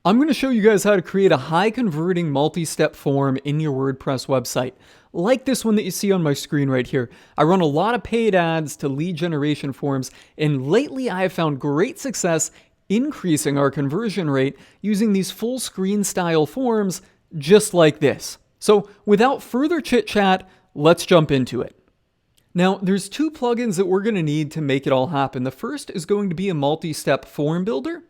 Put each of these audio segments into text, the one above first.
I'm going to show you guys how to create a high converting multi-step form in your WordPress website, like this one that you see on my screen right here. I run a lot of paid ads to lead generation forms, and lately I have found great success increasing our conversion rate using these full screen style forms just like this. So without further chit chat, let's jump into it. Now, there's two plugins that we're going to need to make it all happen. The first is going to be a multi-step form builder.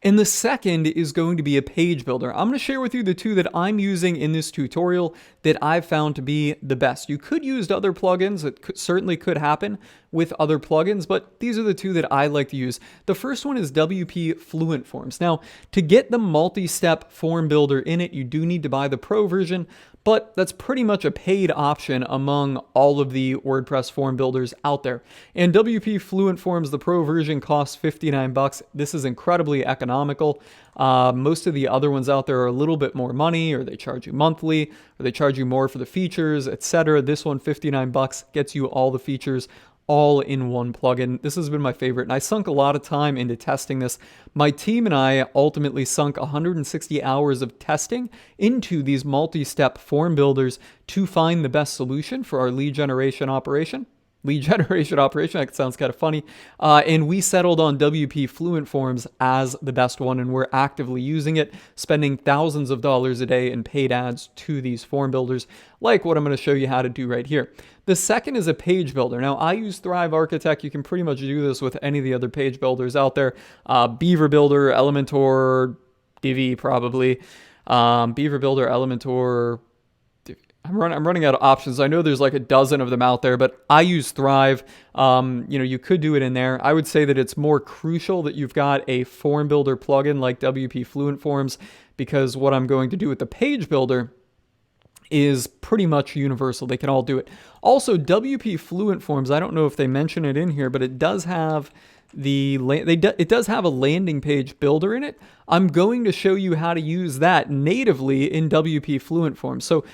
And the second is going to be a page builder. I'm going to share with you the two that I'm using in this tutorial that I've found to be the best. You could use other plugins. It certainly could happen with other plugins, but these are the two that I like to use. The first one is WP Fluent Forms. Now, to get the multi-step form builder in it, you do need to buy the Pro version, but that's pretty much a paid option among all of the WordPress form builders out there. And WP Fluent Forms, the Pro version, costs $59. This is incredibly economical. Most of the other ones out there are a little bit more money, or they charge you monthly, or they charge you more for the features, etc. This one, $59, gets you all the features all in one plugin. This has been my favorite, and I sunk a lot of time into testing this. My team and I ultimately sunk 160 hours of testing into these multi-step form builders to find the best solution for our lead generation operation. That sounds kind of funny. And we settled on WP Fluent Forms as the best one, and we're actively using it, spending thousands of dollars a day in paid ads to these form builders, like what I'm going to show you how to do right here. The second is a page builder. Now, I use Thrive Architect. You can pretty much do this with any of the other page builders out there. Beaver Builder, Elementor, Divi probably. Beaver Builder, Elementor. I'm running out of options. I know there's like a dozen of them out there, but I use Thrive. You could do it in there. I would say that it's more crucial that you've got a form builder plugin like WP Fluent Forms, because what I'm going to do with the page builder is pretty much universal. They can all do it. Also, WP Fluent Forms, I don't know if they mention it in here, but it does have it does have a landing page builder in it. I'm going to show you how to use that natively in WP Fluent Forms. So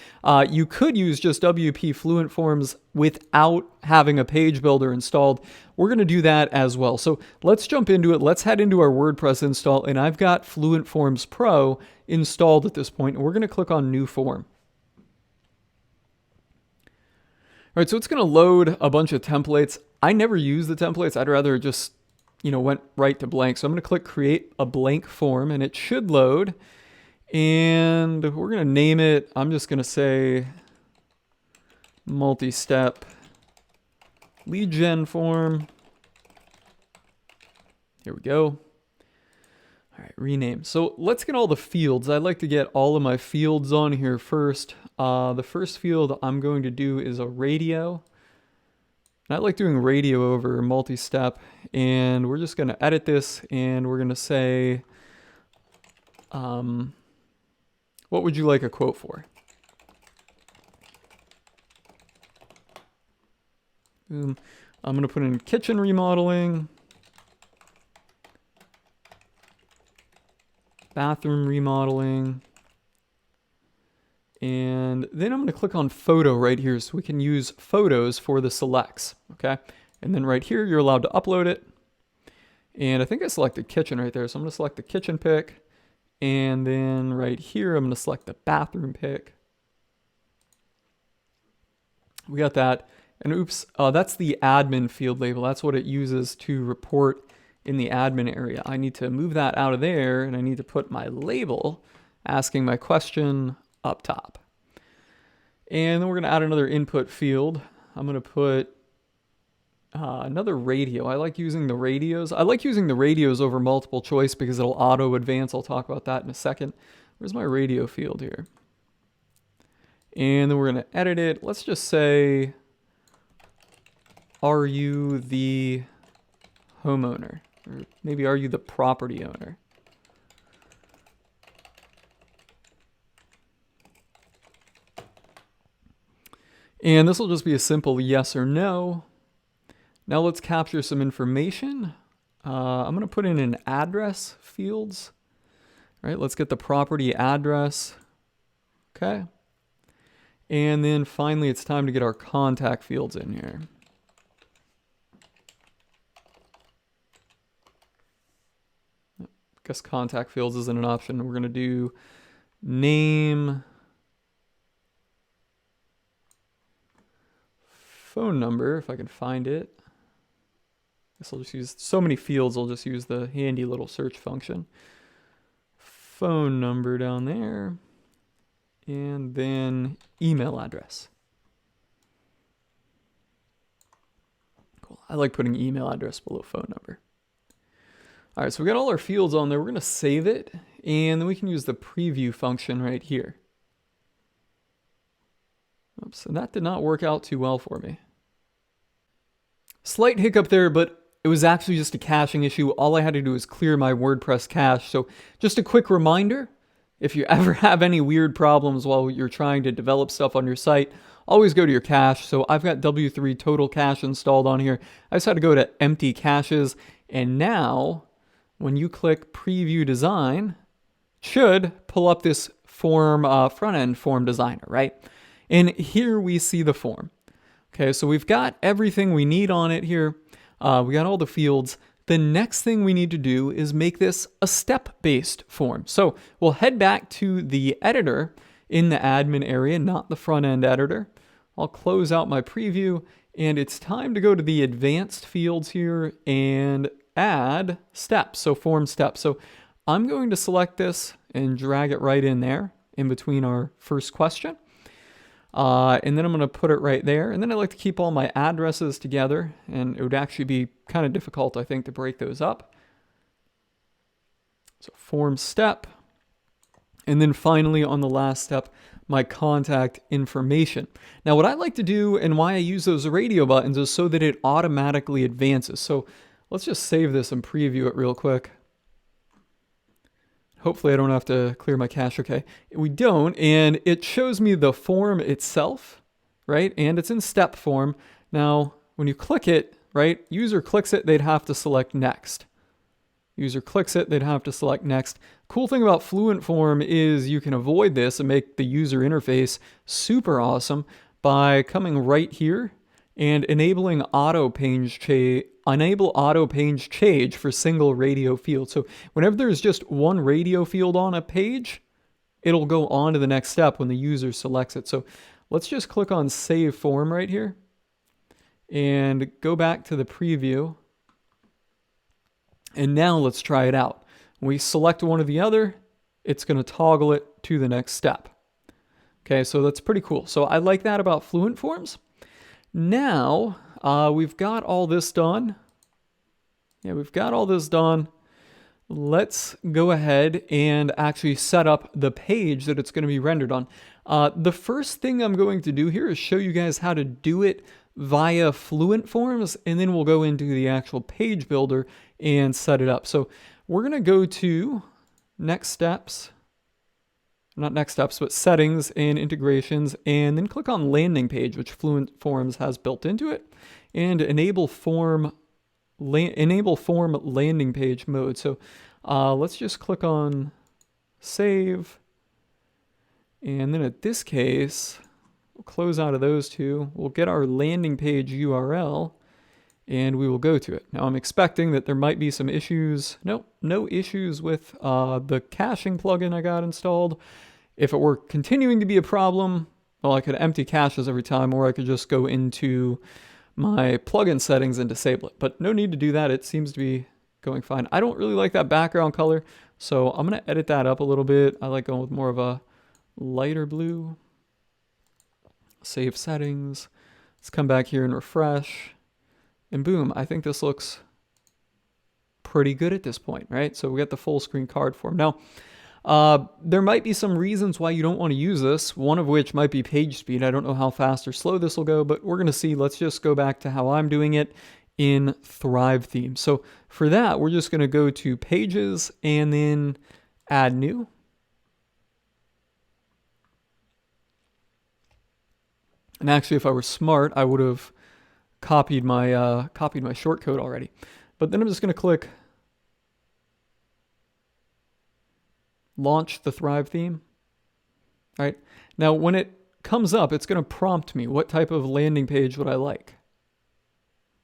you could use just WP Fluent Forms without having a page builder installed. We're going to do that as well. So let's jump into it. Let's head into our WordPress install, and I've got Fluent Forms Pro installed at this point, and we're going to click on New Form. All right, so it's going to load a bunch of templates. I never use the templates. I'd rather just, went right to blank. So I'm going to click Create a Blank Form, and it should load. And we're going to name it, I'm just going to say multi-step lead gen form. Here we go. All right, rename. So let's get all the fields. I like to get all of my fields on here first. The first field I'm going to do is a radio. And I like doing radio over multi-step, and we're just going to edit this, and we're going to say, what would you like a quote for? Boom. I'm going to put in kitchen remodeling, bathroom remodeling, and then I'm going to click on photo right here so we can use photos for the selects, okay? And then right here, you're allowed to upload it. And I think I selected kitchen right there, so I'm going to select the kitchen pick. And then right here, I'm going to select the bathroom pick. We got that. And oops, that's the admin field label. That's what it uses to report in the admin area. I need to move that out of there, and I need to put my label asking my question up top. And then we're going to add another input field. I'm going to put another radio. I like using the radios. I like using the radios over multiple choice because it'll auto advance. I'll talk about that in a second. Where's my radio field here? And then we're going to edit it. Let's just say, are you the homeowner? Or maybe, are you the property owner? And this will just be a simple yes or no. Now let's capture some information. I'm going to put in an address fields. All right, let's get the property address. Okay. And then finally, it's time to get our contact fields in here. guess contact fields isn't an option. We're going to do name, phone number, if I can find it. I guess I'll just use so many fields, I'll just use the handy little search function. Phone number down there, and then email address. Cool. I like putting email address below phone number. All right, so we got all our fields on there. We're going to save it, and then we can use the preview function right here. Oops, and that did not work out too well for me. Slight hiccup there, but it was actually just a caching issue. All I had to do was clear my WordPress cache. So just a quick reminder, if you ever have any weird problems while you're trying to develop stuff on your site, always go to your cache. So I've got W3 Total Cache installed on here. I just had to go to empty caches, and now when you click Preview Design, it should pull up this form, front-end form designer, right? And here we see the form. Okay, so we've got everything we need on it here. We got all the fields. The next thing we need to do is make this a step-based form. So we'll head back to the editor in the admin area, not the front-end editor. I'll close out my preview, and it's time to go to the advanced fields here and add steps, so form steps. So I'm going to select this and drag it right in there in between our first question. And then I'm going to put it right there. And then I like to keep all my addresses together, and it would actually be kind of difficult, I think, to break those up. So form step. And then finally on the last step, my contact information. Now what I like to do and why I use those radio buttons is so that it automatically advances. So let's just save this and preview it real quick. Hopefully I don't have to clear my cache. Okay, we don't, and it shows me the form itself, right? And it's in step form. Now, when you click it, right, user clicks it, they'd have to select next. User clicks it, they'd have to select next. Cool thing about Fluent Form is you can avoid this and make the user interface super awesome by coming right here and enabling auto page change for single radio field. So whenever there's just one radio field on a page, it'll go on to the next step when the user selects it. So let's just click on Save Form right here and go back to the preview. And now let's try it out. When we select one or the other, it's going to toggle it to the next step. Okay, so that's pretty cool. So I like that about Fluent Forms. Now, we've got all this done. Yeah, we've got all this done. Let's go ahead and actually set up the page that it's going to be rendered on. The first thing I'm going to do here is show you guys how to do it via Fluent Forms, and then we'll go into the actual page builder and set it up. So we're going to go to Next Steps. Not next steps, but settings and integrations, and then click on landing page, which Fluent Forms has built into it, and enable form landing page mode. So let's just click on save. And then at this case, we'll close out of those two. We'll get our landing page URL and we will go to it. Now I'm expecting that there might be some issues. Nope, no issues with the caching plugin I got installed. If it were continuing to be a problem, well, I could empty caches every time, or I could just go into my plugin settings and disable it. But no need to do that. It seems to be going fine. I don't really like that background color, so I'm going to edit that up a little bit. I like going with more of a lighter blue. Save settings. Let's come back here and refresh. And boom, I think this looks pretty good at this point, right? So we got the full screen card form. Now, there might be some reasons why you don't want to use this, one of which might be page speed. I don't know how fast or slow this will go, but we're going to see. Let's just go back to how I'm doing it in Thrive theme. So for that, we're just going to go to Pages and then Add New. And actually, if I were smart, I would have copied my shortcode already. But then I'm just going to click Launch the Thrive theme. All right. Now, when it comes up, it's going to prompt me what type of landing page would I like,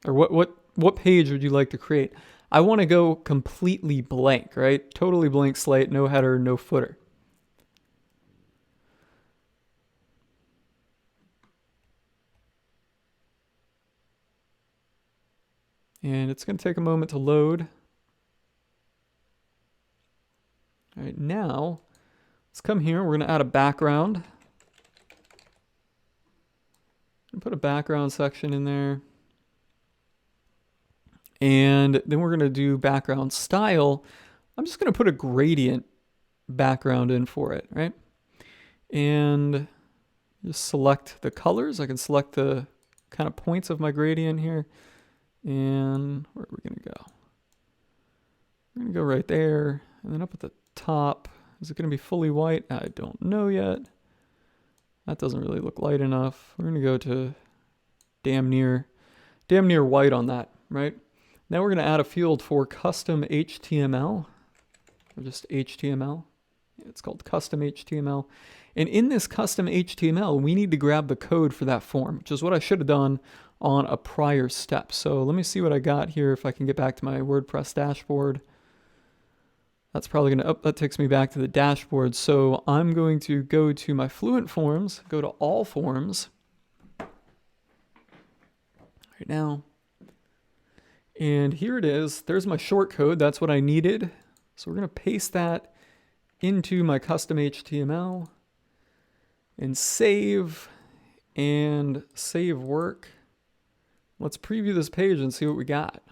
or what page would you like to create. I want to go completely blank, right? Totally blank slate, no header, no footer. And it's going to take a moment to load. All right, now let's come here. We're going to add a background. Put a background section in there. And then we're going to do background style. I'm just going to put a gradient background in for it, right? And just select the colors. I can select the kind of points of my gradient here. And where are we going to go? We're going to go right there. And then up at the top, is it going to be fully white? I don't know yet. That doesn't really look light enough. We're going to go to damn near white on that, right? Now we're going to add a field for custom HTML, or just HTML. It's called custom HTML. And in this custom HTML, we need to grab the code for that form, which is what I should have done on a prior step. So let me see what I got here if I can get back to my WordPress dashboard. That's probably going to, that takes me back to the dashboard. So I'm going to go to my Fluent forms, go to all forms right now. And here it is. There's my short code. That's what I needed. So we're going to paste that into my custom HTML and save work. Let's preview this page and see what we got.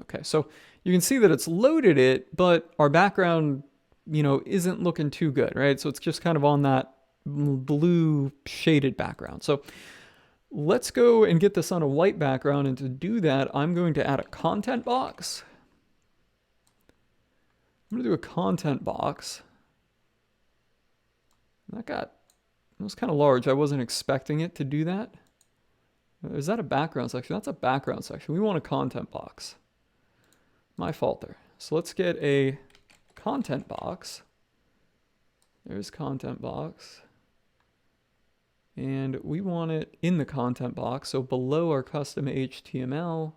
Okay, so you can see that it's loaded it, but our background, isn't looking too good, right? So it's just kind of on that blue shaded background. So let's go and get this on a white background. And to do that, I'm going to add a content box. I'm going to do a content box. That was kind of large. I wasn't expecting it to do that. Is that a background section? That's a background section. We want a content box. My fault there. So let's get a content box. There's content box. And we want it in the content box. So below our custom HTML,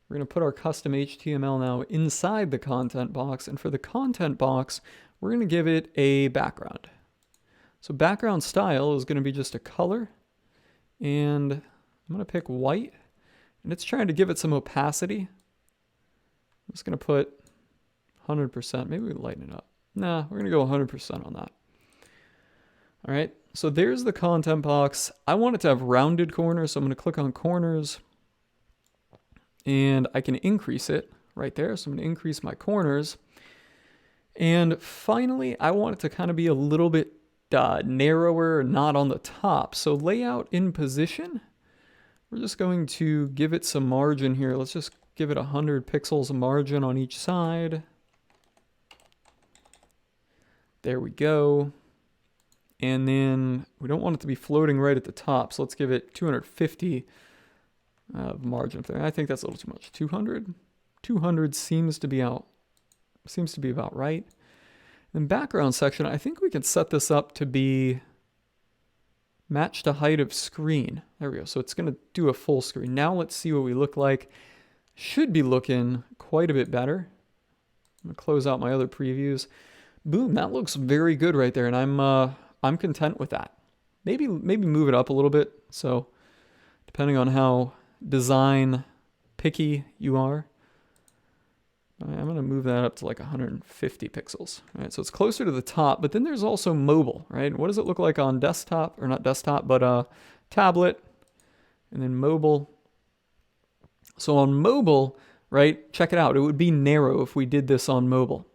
we're going to put our custom HTML now inside the content box. And for the content box, we're going to give it a background. So background style is going to be just a color. And I'm going to pick white. And it's trying to give it some opacity. I'm just going to put 100%. Maybe we can lighten it up. Nah, we're going to go 100% on that. All right, so there's the content box. I want it to have rounded corners, so I'm going to click on corners. And I can increase it right there. So I'm going to increase my corners. And finally, I want it to kind of be a little bit narrower, not on the top. So layout in position, we're just going to give it some margin here. Let's just give it 100 pixels of margin on each side. There we go. And then we don't want it to be floating right at the top. So let's give it 250 margin up there. I think that's a little too much. 200 seems to be about right. And background section, I think we can set this up to be match to height of screen. There we go. So it's going to do a full screen. Now let's see what we look like. Should be looking quite a bit better. I'm going to close out my other previews. Boom, that looks very good right there, and I'm content with that. Maybe move it up a little bit. So depending on how design picky you are, I'm going to move that up to like 150 pixels. Right, so it's closer to the top, but then there's also mobile, right? What does it look like on desktop, or not desktop, but tablet, and then mobile. So on mobile, right, check it out. It would be narrow if we did this on mobile.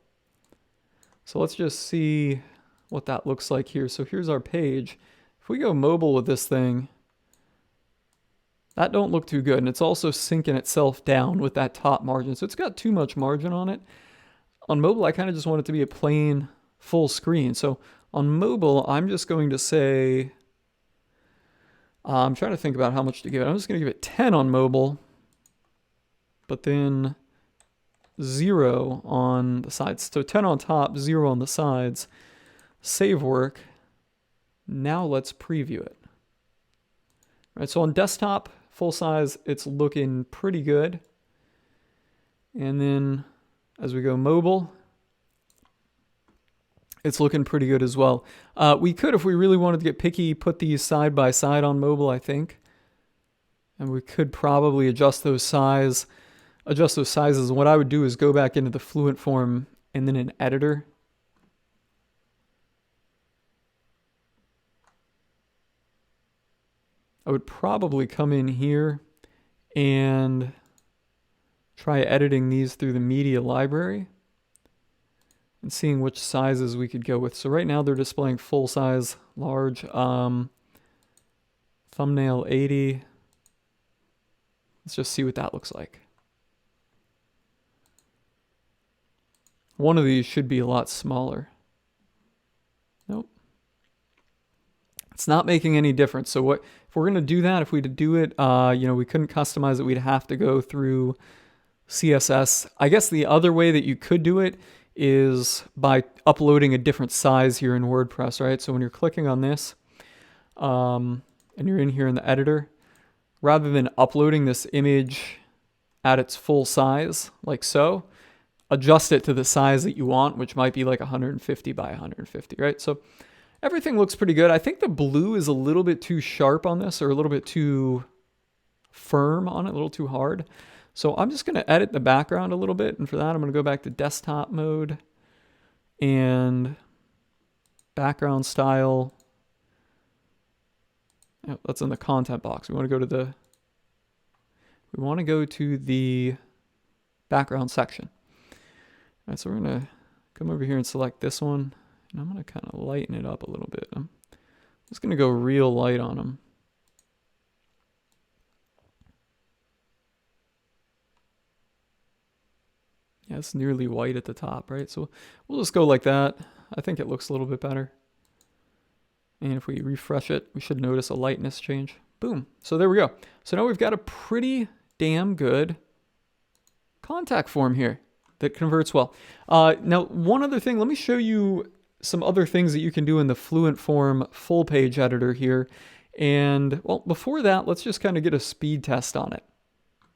So let's just see what that looks like here. So here's our page. If we go mobile with this thing, that don't look too good. And it's also syncing itself down with that top margin. So it's got too much margin on it. On mobile, I kind of just want it to be a plain full screen. So on mobile, I'm just going to say, I'm trying to think about how much to give it. I'm just going to give it 10 on mobile, but then 0 on the sides. So 10 on top, 0 on the sides. Save work. Now let's preview it. All right, so on desktop, full size, it's looking pretty good. And then as we go mobile, it's looking pretty good as well. We could, if we really wanted to get picky, put these side by side on mobile, I think. And we could probably adjust those sizes. And what I would do is go back into the Fluent form and then an editor. I would probably come in here and try editing these through the media library and seeing which sizes we could go with. So right now they're displaying full size, large, thumbnail 80. Let's just see what that looks like. One of these should be a lot smaller. Nope. It's not making any difference. So what if we're going to do that? If we do it, we couldn't customize it. We'd have to go through CSS. I guess the other way that you could do it is by uploading a different size here in WordPress, right? So when you're clicking on this, and you're in here in the editor, rather than uploading this image at its full size, like so, adjust it to the size that you want, which might be like 150 by 150, right? So everything looks pretty good. I think the blue is a little bit too sharp on this, or a little bit too firm on it, a little too hard. So I'm just going to edit the background a little bit. And for that, I'm going to go back to desktop mode and background style. Yep, that's in the content box. We want to go to the background section. All right, so we're going to come over here and select this one. And I'm going to kind of lighten it up a little bit. I'm just going to go real light on them. Yeah, it's nearly white at the top, right? So we'll just go like that. I think it looks a little bit better. And if we refresh it, we should notice a lightness change. Boom. So there we go. So now we've got a pretty damn good contact form here that converts well. Now, one other thing, let me show you some other things that you can do in the Fluent form full page editor here. And well, before that, let's just kind of get a speed test on it.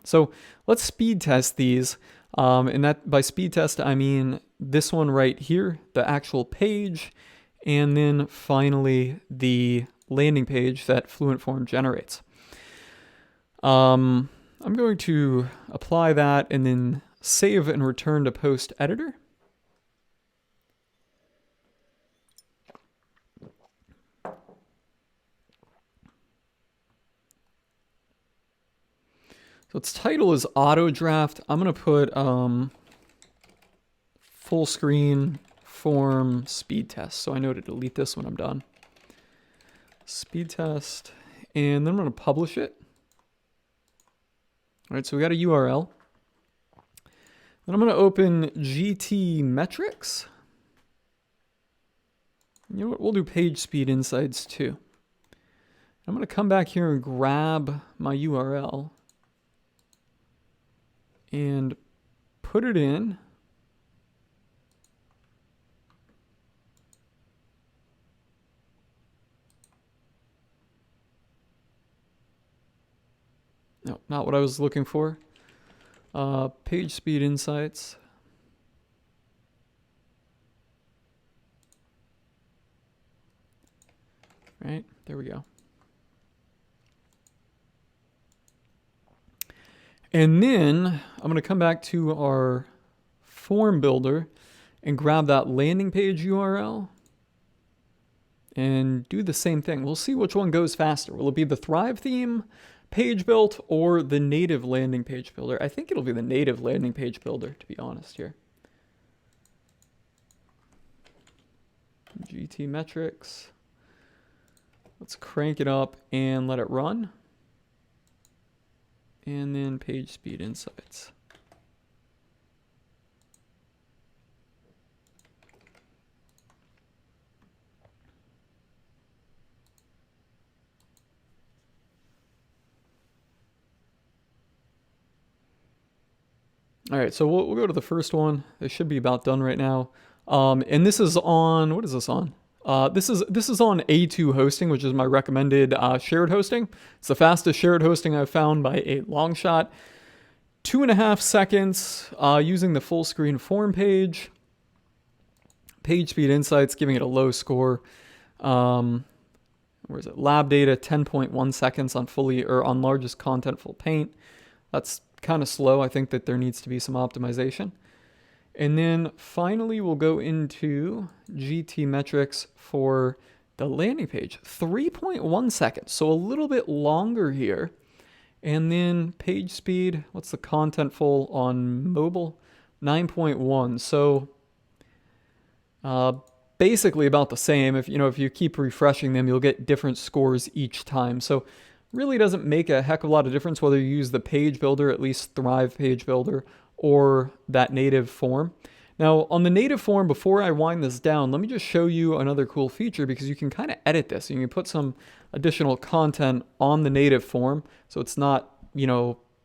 So let's speed test these. And that by speed test, I mean this one right here, the actual page, and then finally the landing page that Fluent form generates. I'm going to apply that and then save and return to post editor. So its title is auto draft. I'm going to put full screen form speed test. So I know to delete this when I'm done. Speed test. And then I'm going to publish it. All right, so we got a URL. Then I'm going to open GT metrics. You know what? We'll do page speed insights too. I'm going to come back here and grab my URL and put it in. No, not what I was looking for. Page speed insights. Right, there we go. And then I'm going to come back to our form builder and grab that landing page URL and do the same thing. We'll see which one goes faster. Will it be the Thrive theme page built or the native landing page builder? I think it'll be the native landing page builder, to be honest here. GT metrics. Let's crank it up and let it run. And then page speed insights. All right, so we'll go to the first one. It should be about done right now. And this is on, what is this on? This is on A2 hosting, which is my recommended shared hosting. It's the fastest shared hosting I've found by a long shot. 2.5 seconds using the full screen form page. Page speed insights giving it a low score. Where is it? Lab data 10.1 seconds on on largest contentful paint. That's kind of slow. I think that there needs to be some optimization. And then finally, we'll go into GT metrics for the landing page. 3.1 seconds, so a little bit longer here. And then page speed, what's the contentful on mobile? 9.1. So basically about the same. If you keep refreshing them, you'll get different scores each time. So really doesn't make a heck of a lot of difference whether you use the page builder, at least Thrive page builder, or that native form. Now on the native form, before I wind this down, let me just show you another cool feature, because you can kind of edit this. You can put some additional content on the native form, so it's not,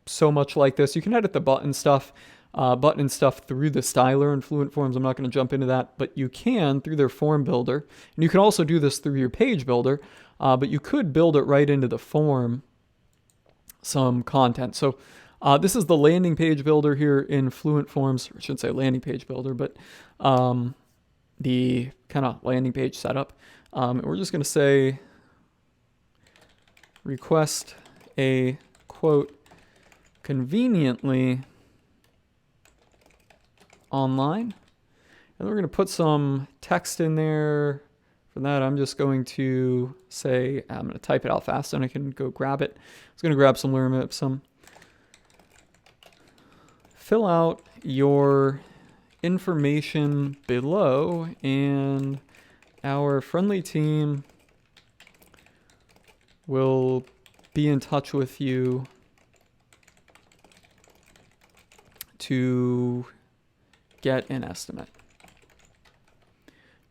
so much like this. You can edit the button stuff through the styler in Fluent Forms. I'm not going to jump into that, but you can through their form builder. And you can also do this through your page builder, but you could build it right into the form, some content. So this is the landing page builder here in Fluent Forms. I shouldn't say landing page builder, but the kind of landing page setup. And we're just going to say request a quote conveniently online. And we're going to put some text in there. For that, I'm just going to say, I'm going to type it out fast and I can go grab it. I was going to grab some fill out your information below and our friendly team will be in touch with you to get an estimate,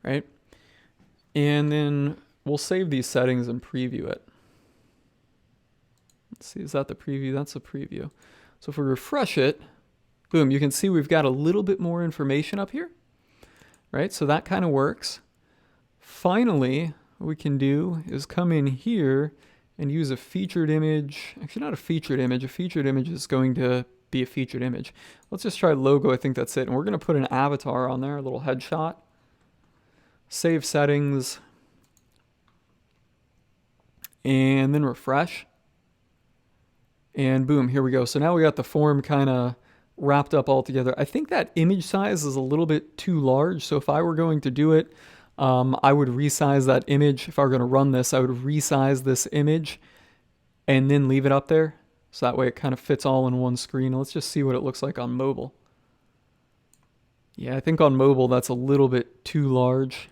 right? And then we'll save these settings and preview it. Let's see, is that the preview? That's the preview. So if we refresh it, boom, you can see we've got a little bit more information up here, right? So that kind of works. Finally, what we can do is come in here and use a featured image. Actually, not a featured image. A featured image is going to be a featured image. Let's just try logo. I think that's it. And we're going to put an avatar on there, a little headshot. Save settings. And then refresh. And boom, here we go. So now we got the form kind of wrapped up all together. I think that image size is a little bit too large. So if I were going to do it, I would resize that image. If I were going to run this, I would resize this image and then leave it up there. So that way it kind of fits all in one screen. Let's just see what it looks like on mobile. Yeah, I think on mobile that's a little bit too large,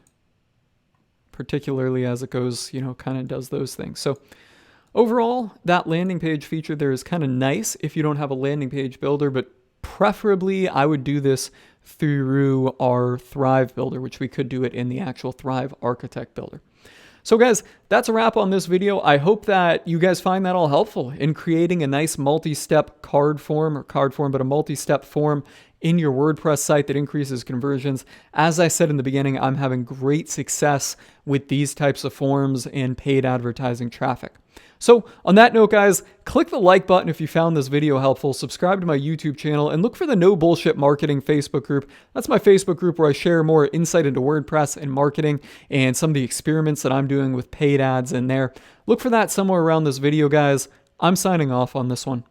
particularly as it goes, kind of does those things. So overall, that landing page feature there is kind of nice if you don't have a landing page builder, but preferably I would do this through our Thrive builder, which we could do it in the actual Thrive Architect builder. So guys, that's a wrap on this video. I hope that you guys find that all helpful in creating a nice multi-step but a multi-step form in your WordPress site that increases conversions. As I said in the beginning, I'm having great success with these types of forms and paid advertising traffic. So on that note, guys, click the like button if you found this video helpful, subscribe to my YouTube channel, and look for the No Bullshit Marketing Facebook group. That's my Facebook group where I share more insight into WordPress and marketing and some of the experiments that I'm doing with paid ads in there. Look for that somewhere around this video, guys. I'm signing off on this one.